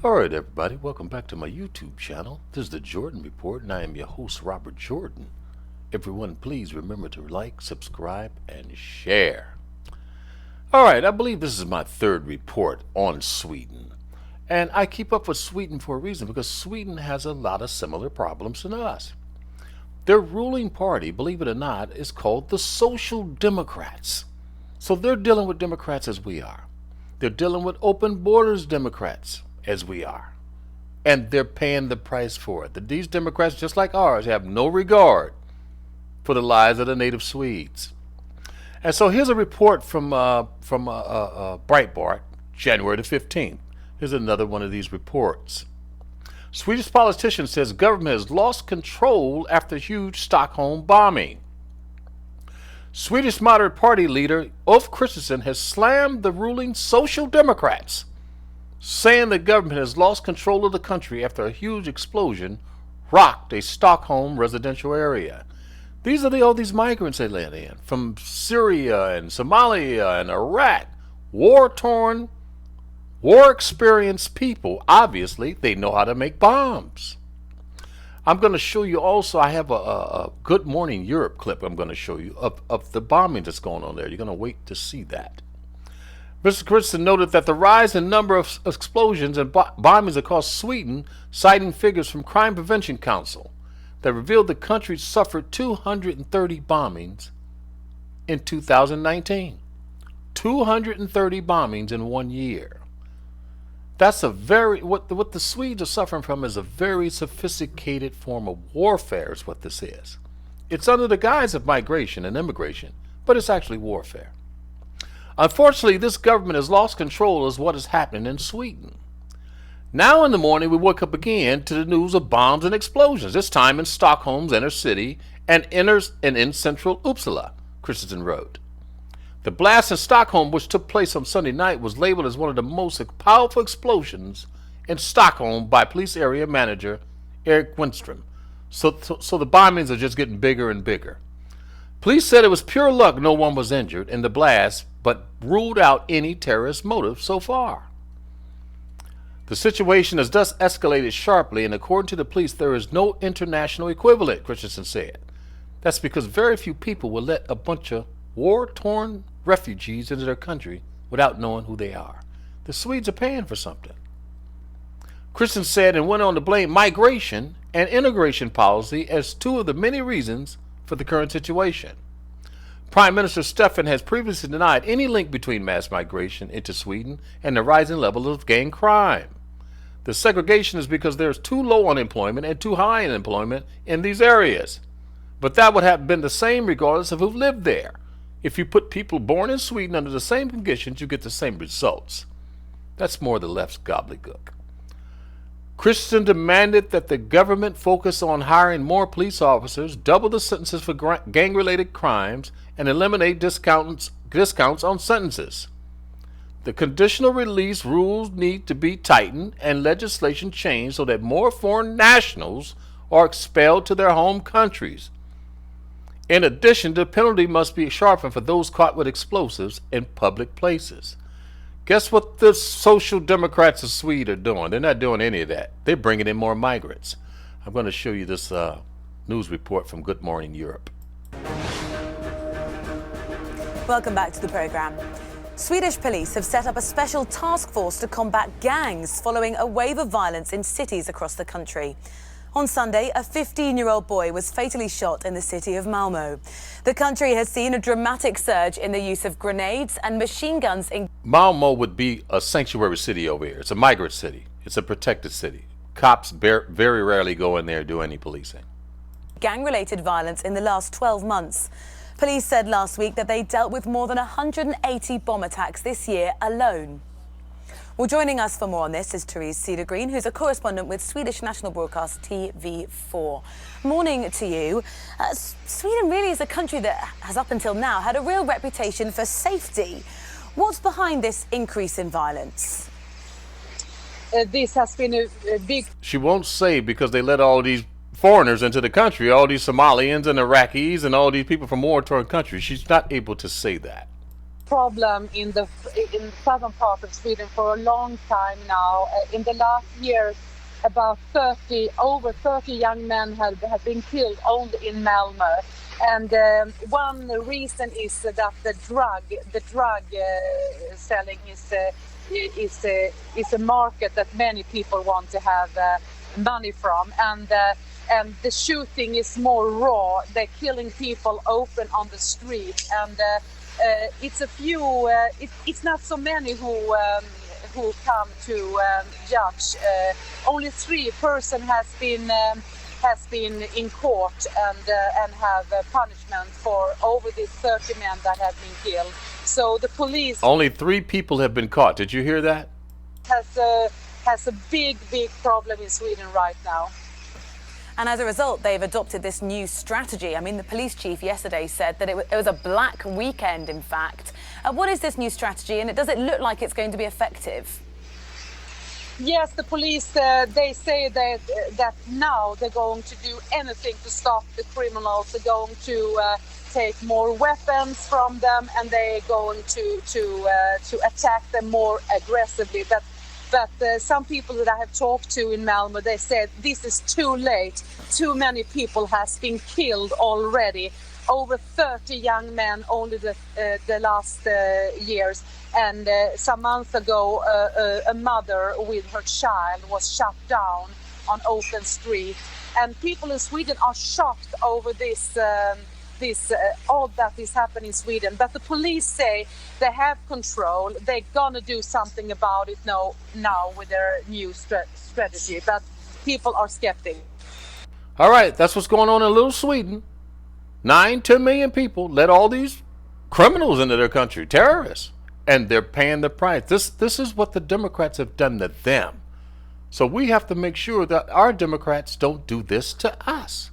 Alright everybody, welcome back to my YouTube channel. This is the Jordan Report and I am your host Robert Jordan. Everyone please remember to like, subscribe, and share. Alright, I believe this is my third report on Sweden. And I keep up with Sweden for a reason, because Sweden has a lot of similar problems to us. Their ruling party, believe it or not, is called the Social Democrats. So they're dealing with Democrats as we are. They're dealing with open borders Democrats as we are. And they're paying the price for it. These Democrats, just like ours, have no regard for the lives of the native Swedes. And so here's a report from Breitbart, January the 15th. Here's another one of these reports. Swedish politician says government has lost control after huge Stockholm bombing. Swedish moderate party leader Ulf Kristersson has slammed the ruling Social Democrats, saying the government has lost control of the country after a huge explosion rocked a Stockholm residential area. These are all these migrants they land in from Syria and Somalia and Iraq, war-torn, war-experienced people. Obviously, they know how to make bombs. I'm going to show you also, I have a Good Morning Europe clip I'm going to show you of the bombing that's going on there. You're going to wait to see that. Mr. Kristersson noted that the rise in number of explosions and bombings across Sweden, citing figures from Crime Prevention Council that revealed the country suffered 230 bombings in 2019. 230 bombings in 1 year. That's a very, what the Swedes are suffering from is a very sophisticated form of warfare is what this is. It's under the guise of migration and immigration, but it's actually warfare. Unfortunately, this government has lost control of what is happening in Sweden. Now in the morning, we woke up again to the news of bombs and explosions, this time in Stockholm's inner city and in central Uppsala, Kristersson wrote. The blast in Stockholm, which took place on Sunday night, was labeled as one of the most powerful explosions in Stockholm by police area manager Eric Winstrom. So the bombings are just getting bigger and bigger. Police said it was pure luck no one was injured in the blast, but ruled out any terrorist motive so far. The situation has thus escalated sharply, and according to the police, there is no international equivalent, Kristersson said. That's because very few people will let a bunch of war-torn refugees into their country without knowing who they are. The Swedes are paying for something. Kristersson said and went on to blame migration and immigration policy as two of the many reasons for the current situation. Prime Minister Stefan has previously denied any link between mass migration into Sweden and the rising level of gang crime. The segregation is because there's too low unemployment and too high unemployment in these areas. But that would have been the same regardless of who lived there. If you put people born in Sweden under the same conditions, you get the same results. That's more the left's gobbledygook. Kristersson demanded that the government focus on hiring more police officers, double the sentences for gang-related crimes, and eliminate discounts on sentences. The conditional release rules need to be tightened and legislation changed so that more foreign nationals are expelled to their home countries. In addition, the penalty must be sharpened for those caught with explosives in public places. Guess what the Social Democrats of Sweden are doing? They're not doing any of that. They're bringing in more migrants. I'm going to show you this news report from Good Morning Europe. Welcome back to the program. Swedish police have set up a special task force to combat gangs following a wave of violence in cities across the country. On Sunday, a 15-year-old boy was fatally shot in the city of Malmö. The country has seen a dramatic surge in the use of grenades and machine guns in... Malmö would be a sanctuary city over here. It's a migrant city. It's a protected city. Cops very rarely go in there and do any policing. Gang-related violence in the last 12 months. Police said last week that they dealt with more than 180 bomb attacks this year alone. Well, joining us for more on this is Therese Cedergreen, who's a correspondent with Swedish national broadcast TV4. Morning to you. Sweden really is a country that has up until now had a real reputation for safety. What's behind this increase in violence? This has been a big... She won't say because they let all these foreigners into the country, all these Somalians and Iraqis and all these people from war-torn countries. She's not able to say that. problem in the southern part of Sweden for a long time now. In the last years, about over 30 young men have been killed only in Malmö. And one reason is that the drug selling is a market that many people want to have money from, and the shooting is more raw. They're killing people open on the street, and it's a few. It's not so many who come to judge. Only 3 persons has been in court and have punishment for over the 30 men that have been killed. So the police Only 3 people have been caught. Did you hear that? Has a big problem in Sweden right now. And as a result, they've adopted this new strategy. I mean, the police chief yesterday said that it was a black weekend, in fact. What is this new strategy, and does it look like it's going to be effective? Yes, the police, they say that now they're going to do anything to stop the criminals. They're going to take more weapons from them, and they're going to attack them more aggressively. But some people that I have talked to in Malmö, they said this is too late. Too many people has been killed already. Over 30 young men only the last years. And some months ago, a mother with her child was shot down on open street. And people in Sweden are shocked over this all that is happening in Sweden. But the police say they have control. They're gonna do something about it now with their new strategy. But people are skeptical. All right, that's what's going on in little Sweden. 9-10 million people let all these criminals into their country, terrorists, and they're paying the price. This is what the Democrats have done to them. So we have to make sure that our Democrats don't do this to us.